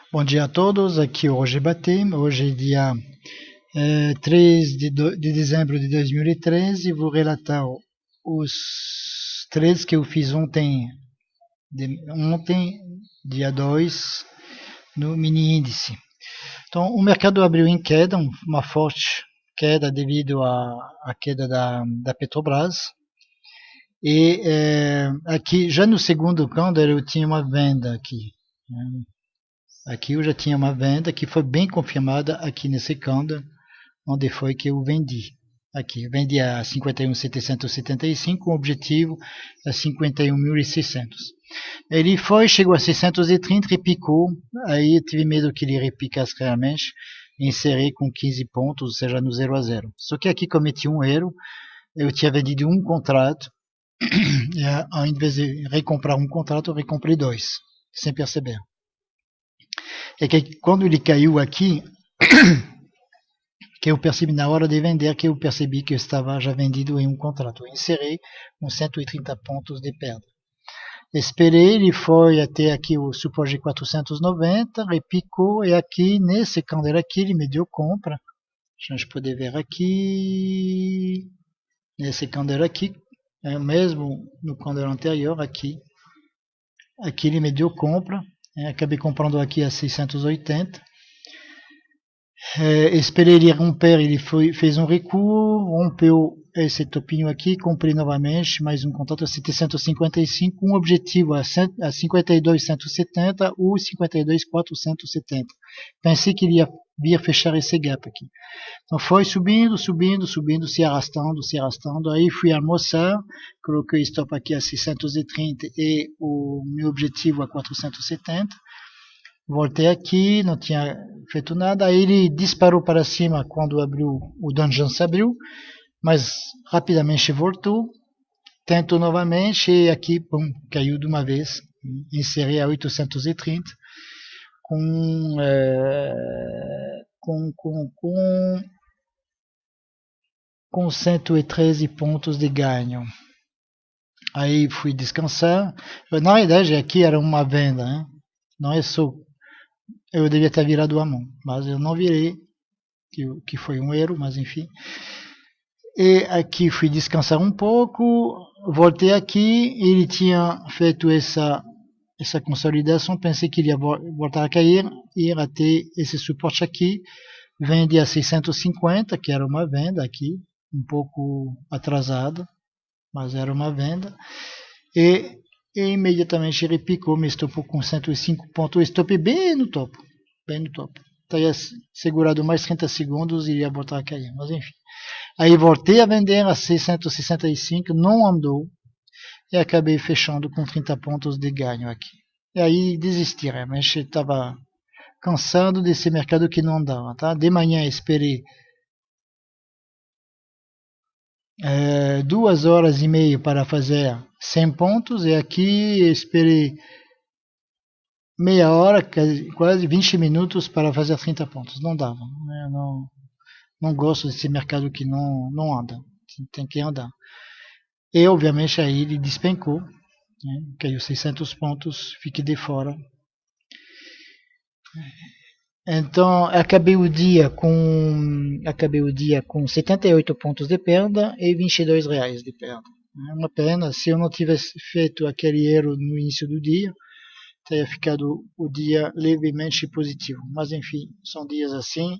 Bom dia a todos, aqui é o Roger Batem. Hoje é dia 3 de dezembro de 2013. Vou relatar os trades que eu fiz ontem, dia 2, no mini índice. Então, o mercado abriu em queda, uma forte queda devido à queda da Petrobras. E aqui, já no segundo candle, eu tinha uma venda aqui, né? Aqui eu já tinha uma venda que foi bem confirmada aqui nesse candle, onde foi que eu vendi. Aqui, eu vendi a 51.775, com o objetivo a 51.600. Ele chegou a 630 e picou, aí eu tive medo que ele repicasse realmente, encerrei com 15 pontos, ou seja, no 0 a 0. Só que aqui cometi um erro, eu tinha vendido um contrato, e ao invés de recomprar um contrato, eu recomprei dois, sem perceber. É que quando ele caiu aqui, que eu percebi na hora de vender, que eu percebi que eu estava já vendido em um contrato. Eu encerrei com 130 pontos de perda. Esperei, ele foi até aqui o suporte de 490, repicou, e aqui, nesse candle aqui, ele me deu compra. A gente pode ver aqui, nesse candle aqui, mesmo no candle anterior, aqui ele me deu compra, acabei comprando aqui a 680. Esperei ele romper, ele fez um recuo, rompeu esse topinho aqui, comprei novamente, mais um contrato a 755, um objetivo a 52.170 ou 52.470. Pensei que ele ia vir fechar esse gap aqui. Então foi subindo, se arrastando. Aí fui almoçar, coloquei stop aqui a 630 e o meu objetivo a 470. Voltei aqui, não tinha feito nada. Aí ele disparou para cima quando abriu, o Dungeon se abriu, mas rapidamente voltou. Tentou novamente e aqui, pum, caiu de uma vez. Encerrei a 830 com, com 113 pontos de ganho. Aí fui descansar. Na verdade, aqui era uma venda, né? Não é só. Eu devia ter virado a mão, mas eu não virei, que foi um erro, mas enfim. E aqui fui descansar um pouco, voltei aqui, ele tinha feito essa consolidação, pensei que ele ia voltar a cair, ir até esse suporte aqui, vende a 650, que era uma venda aqui, um pouco atrasada, mas era uma venda, e imediatamente ele picou, me estopou com 105 pontos, stop bem no topo, Teria segurado mais 30 segundos e ia voltar a cair, mas enfim. Aí voltei a vender a 665, não andou, e acabei fechando com 30 pontos de ganho aqui. E aí desisti, realmente estava cansado desse mercado que não andava, tá? De manhã esperei 2 horas e meia para fazer 100 pontos, e aqui esperei meia hora, quase 20 minutos para fazer 30 pontos. Não dava, né? Não gosto desse mercado que não anda, tem que andar. E obviamente aí ele despencou, né? Caiu 600 pontos, fiquei de fora. Então acabei o dia com 78 pontos de perda e R$ 22 de perda. É uma pena, se eu não tivesse feito aquele erro no início do dia, teria ficado o dia levemente positivo. Mas enfim, são dias assim.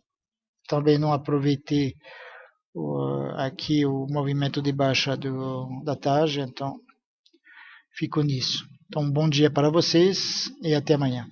Também não aproveitei aqui o movimento de baixa da tarde, então fico nisso. Então, bom dia para vocês e até amanhã.